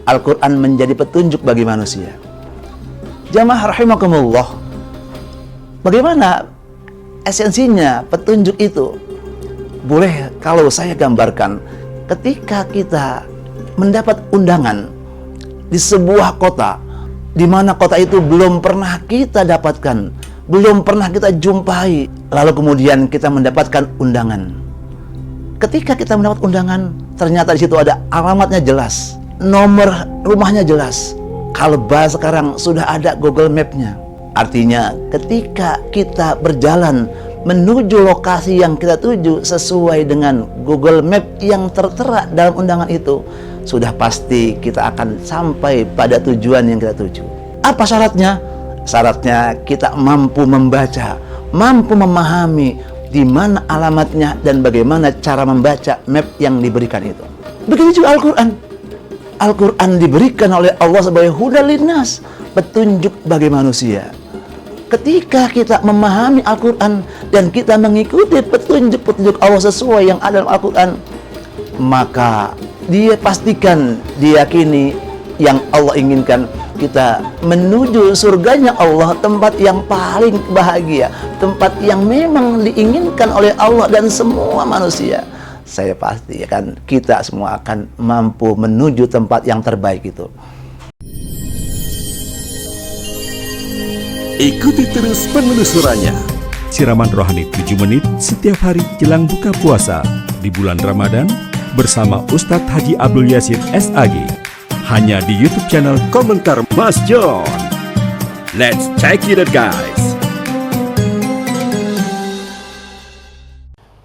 Al-Quran menjadi petunjuk bagi manusia. Jamaah rahimakumullah, bagaimana esensinya petunjuk itu? Boleh kalau saya gambarkan, ketika kita mendapat undangan di sebuah kota, di mana kota itu belum pernah kita dapatkan, belum pernah kita jumpai, lalu kemudian kita mendapatkan undangan. Ketika kita mendapat undangan, ternyata di situ ada alamatnya jelas, nomor rumahnya jelas. Kalau bahasa sekarang sudah ada Google Map-nya. Artinya ketika kita berjalan menuju lokasi yang kita tuju sesuai dengan Google Map yang tertera dalam undangan itu, sudah pasti kita akan sampai pada tujuan yang kita tuju. Apa syaratnya? Syaratnya kita mampu membaca, mampu memahami di mana alamatnya dan bagaimana cara membaca map yang diberikan itu. Begitu juga Al-Quran. Al-Quran diberikan oleh Allah sebagai hudal linnas, petunjuk bagi manusia. Ketika kita memahami Al-Quran dan kita mengikuti petunjuk-petunjuk Allah sesuai yang ada dalam Al-Quran, maka dia pastikan, diyakini yang Allah inginkan, kita menuju surganya Allah, tempat yang paling bahagia, tempat yang memang diinginkan oleh Allah dan semua manusia. Saya pastikan kita semua akan mampu menuju tempat yang terbaik itu. Ikuti terus penelusurannya. Siraman rohani 7 menit setiap hari jelang buka puasa di bulan Ramadan bersama Ustadz Haji Abdul Yasir SAG. Hanya di YouTube channel Komentar Mas John. Let's check it out, guys.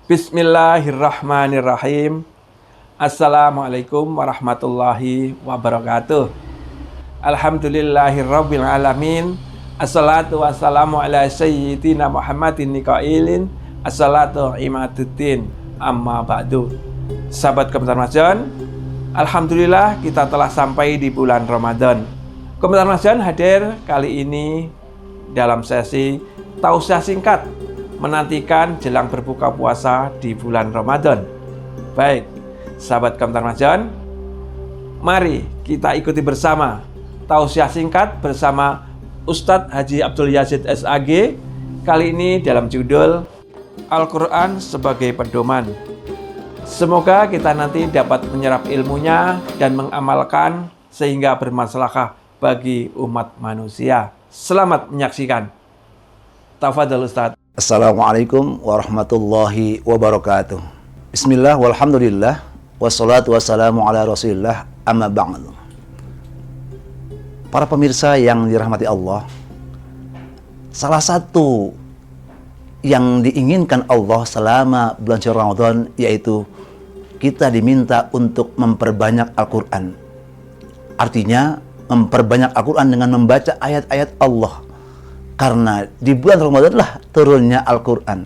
Bismillahirrahmanirrahim. Assalamualaikum warahmatullahi wabarakatuh. Alhamdulillahirabbil alamin. Assalatu wassalamu ala sayyidina Muhammadin niqailin. Assalatu imaduddin. Amma ba'du. Sahabat Komentar Mas John, alhamdulillah kita telah sampai di bulan Ramadan. Komentar Mas John hadir kali ini dalam sesi tausiah singkat menantikan jelang berbuka puasa di bulan Ramadan. Baik, sahabat Komentar Mas John, mari kita ikuti bersama tausiah singkat bersama Ustadz Haji Abdul Yasir SAG. Kali ini dalam judul Al-Quran sebagai pedoman. Semoga kita nanti dapat menyerap ilmunya dan mengamalkan sehingga bermaslahah bagi umat manusia. Selamat menyaksikan. Tafadhal Ustadz. Assalamualaikum warahmatullahi wabarakatuh. Bismillah walhamdulillah wassalatu wassalamu ala rasulillah amma ba'du. Para pemirsa yang dirahmati Allah, salah satu yang diinginkan Allah selama bulan suci Ramadan yaitu kita diminta untuk memperbanyak Al-Quran. Artinya memperbanyak Al-Quran dengan membaca ayat-ayat Allah. Karena di bulan Ramadan lah turunnya Al-Quran.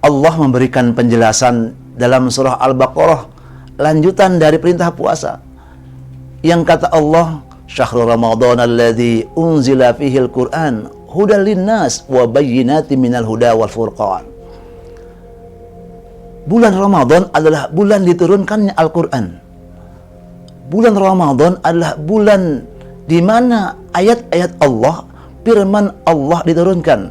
Allah memberikan penjelasan dalam surah Al-Baqarah, lanjutan dari perintah puasa. Yang kata Allah, Syahrul Ramadan alladzi unzila fihi al-Quran hudal linnas wa bayyinatin minal huda wal furqan. Bulan Ramadan adalah bulan diturunkannya Al-Quran. Bulan Ramadan adalah bulan di mana ayat-ayat Allah, firman Allah diturunkan.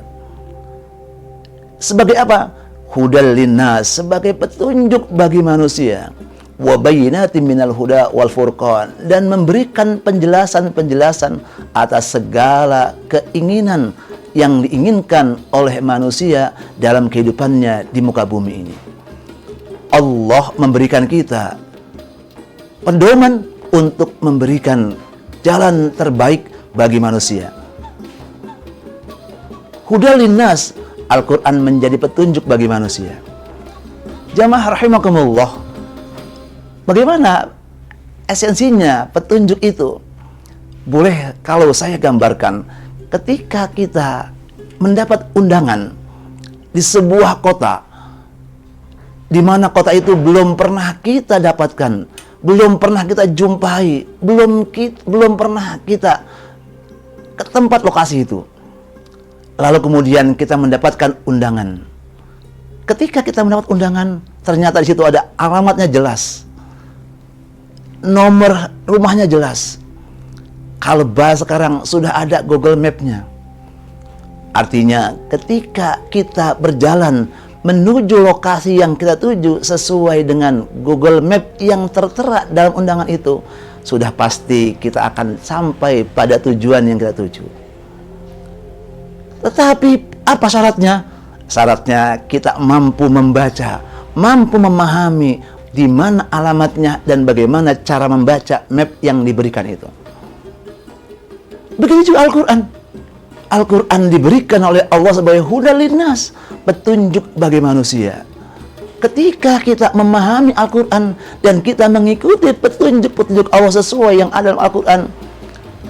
Sebagai apa? Hudal linnas, sebagai petunjuk bagi manusia. Wa bayyinatin minal huda wal furqan, dan memberikan penjelasan-penjelasan atas segala keinginan yang diinginkan oleh manusia dalam kehidupannya di muka bumi ini. Allah memberikan kita pedoman untuk memberikan jalan terbaik bagi manusia. Hudal linnas, Al-Quran menjadi petunjuk bagi manusia. Jamaah rahimakumullah, bagaimana esensinya petunjuk itu? Boleh kalau saya gambarkan, ketika kita mendapat undangan di sebuah kota, di mana kota itu belum pernah kita dapatkan, belum pernah kita jumpai, belum pernah kita ke tempat lokasi itu. Lalu kemudian kita mendapatkan undangan. Ketika kita mendapat undangan, ternyata di situ ada alamatnya jelas, nomor rumahnya jelas. Kalau bahasa sekarang sudah ada Google Map-nya. Artinya ketika kita berjalan menuju lokasi yang kita tuju sesuai dengan Google Map yang tertera dalam undangan itu, sudah pasti kita akan sampai pada tujuan yang kita tuju. Tetapi apa syaratnya? Syaratnya kita mampu membaca, mampu memahami di mana alamatnya dan bagaimana cara membaca map yang diberikan itu. Begitu juga Al-Quran. Al-Quran diberikan oleh Allah sebagai hudal linnas, petunjuk bagi manusia. Ketika kita memahami Al-Quran dan kita mengikuti petunjuk-petunjuk Allah sesuai yang ada dalam Al-Quran,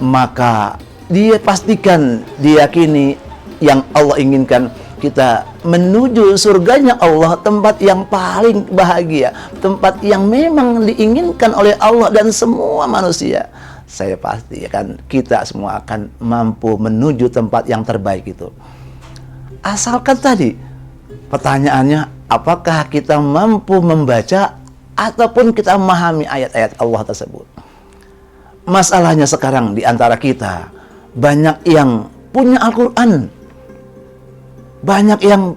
maka dia pastikan, diyakini yang Allah inginkan, kita menuju surganya Allah, tempat yang paling bahagia, tempat yang memang diinginkan oleh Allah dan semua manusia. Saya pastikan kita semua akan mampu menuju tempat yang terbaik itu. Asalkan tadi pertanyaannya, apakah kita mampu membaca ataupun kita memahami ayat-ayat Allah tersebut. Masalahnya sekarang di antara kita banyak yang punya Al-Quran, banyak yang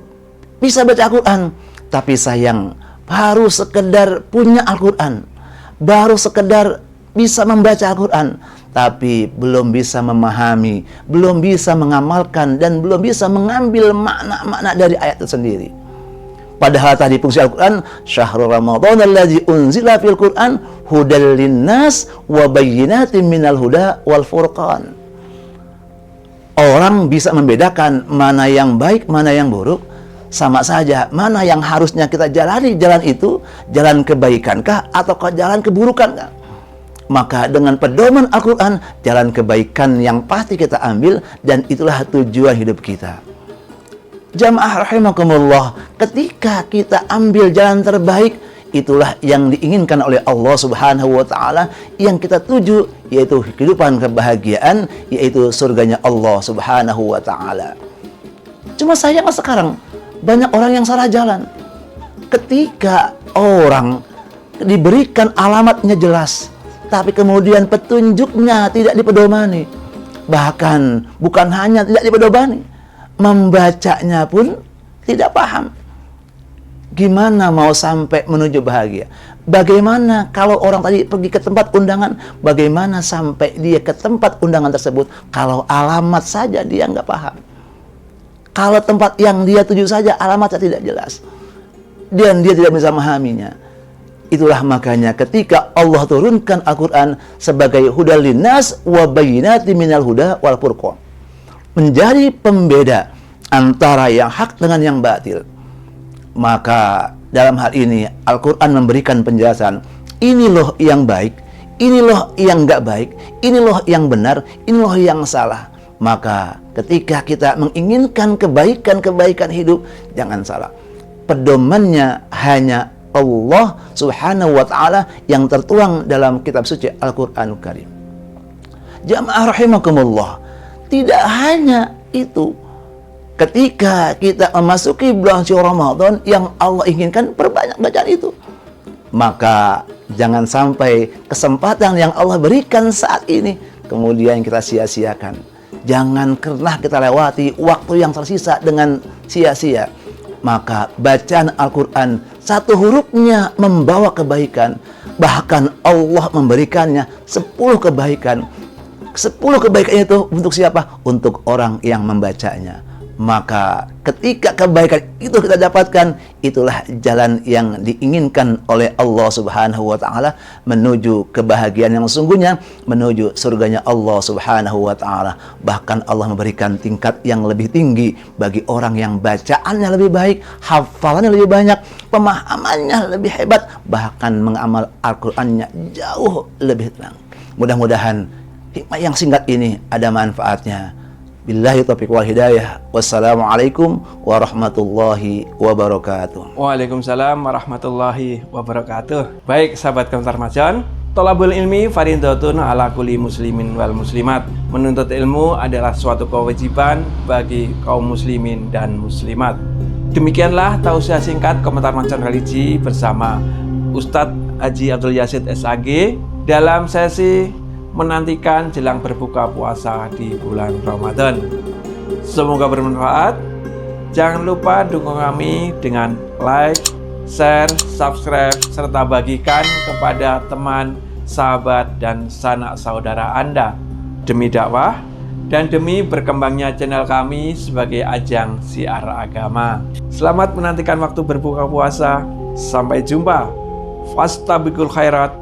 bisa baca Al-Quran, tapi sayang baru sekedar punya Al-Quran, baru sekedar bisa membaca Al-Quran, tapi belum bisa memahami, belum bisa mengamalkan, dan belum bisa mengambil makna-makna dari ayat itu sendiri. Padahal tadi fungsi Al-Quran, syahrul ramadhan alladzi unzila fil Quran hudal linnas wa bayyinatin minal huda wal furqan. Orang bisa membedakan mana yang baik, mana yang buruk. Sama saja, mana yang harusnya kita jalani, jalan itu jalan kebaikankah ataukah jalan keburukankah? Maka dengan pedoman Al-Quran, jalan kebaikan yang pasti kita ambil, dan itulah tujuan hidup kita. Jamaah rahimakumullah, ketika kita ambil jalan terbaik, itulah yang diinginkan oleh Allah Subhanahu wa Ta'ala, yang kita tuju, yaitu kehidupan kebahagiaan, yaitu surganya Allah Subhanahu wa Ta'ala. Cuma sayang sekarang banyak orang yang salah jalan. Ketika orang diberikan alamatnya jelas, tapi kemudian petunjuknya tidak dipedomani, bahkan bukan hanya tidak dipedomani, membacanya pun tidak paham. Gimana mau sampai menuju bahagia? Bagaimana kalau orang tadi pergi ke tempat undangan, bagaimana sampai dia ke tempat undangan tersebut kalau alamat saja dia nggak paham? Kalau tempat yang dia tuju saja alamatnya tidak jelas, dan dia tidak bisa memahaminya. Itulah makanya ketika Allah turunkan Al-Quran sebagai hudal linnas wa bayyinatin minal huda wal furqan, menjadi pembeda antara yang hak dengan yang batil, maka dalam hal ini Al-Quran memberikan penjelasan, ini loh yang baik, ini loh yang nggak baik, ini loh yang benar, ini loh yang salah. Maka ketika kita menginginkan kebaikan-kebaikan hidup, jangan salah, pedomannya hanya Allah Subhanahu wa Ta'ala yang tertuang dalam kitab suci Al-Quranul Karim. Jamaah rahimakumullah, tidak hanya itu. Ketika kita memasuki bulan suci Ramadan yang Allah inginkan, perbanyak bacaan itu. Maka jangan sampai kesempatan yang Allah berikan saat ini kemudian kita sia-siakan. Jangan pernah kita lewati waktu yang tersisa dengan sia-sia. Maka bacaan Al-Quran, satu hurufnya membawa kebaikan. Bahkan Allah memberikannya 10 kebaikan. 10 kebaikan itu untuk siapa? Untuk orang yang membacanya. Maka ketika kebaikan itu kita dapatkan, itulah jalan yang diinginkan oleh Allah Subhanahu wa Ta'ala menuju kebahagiaan yang sesungguhnya, menuju surganya Allah Subhanahu wa Ta'ala. Bahkan Allah memberikan tingkat yang lebih tinggi bagi orang yang bacaannya lebih baik, hafalannya lebih banyak, pemahamannya lebih hebat, bahkan mengamal Al-Qur'annya jauh lebih tenang. Mudah-mudahan hikmah yang singkat ini ada manfaatnya. Billahi taufiq wal hidayah. Wassalamualaikum warahmatullahi wabarakatuh. Waalaikumsalam warahmatullahi wabarakatuh. Baik sahabat Komentar Ramadan, thalabul ilmi fardhatun ala kulli muslimin wal muslimat. Menuntut ilmu adalah suatu kewajiban bagi kaum muslimin dan muslimat. Demikianlah tausiah singkat Komentar Ramadan Religi bersama Ustadz Haji Abdul Yazid SAG dalam sesi menantikan jelang berbuka puasa di bulan Ramadan. Semoga bermanfaat. Jangan lupa dukung kami dengan like, share, subscribe, serta bagikan kepada teman, sahabat, dan sanak saudara Anda demi dakwah dan demi berkembangnya channel kami sebagai ajang siar agama. Selamat menantikan waktu berbuka puasa. Sampai jumpa. Fastabiqul khairat.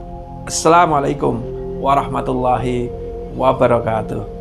Assalamualaikum warahmatullahi wabarakatuh.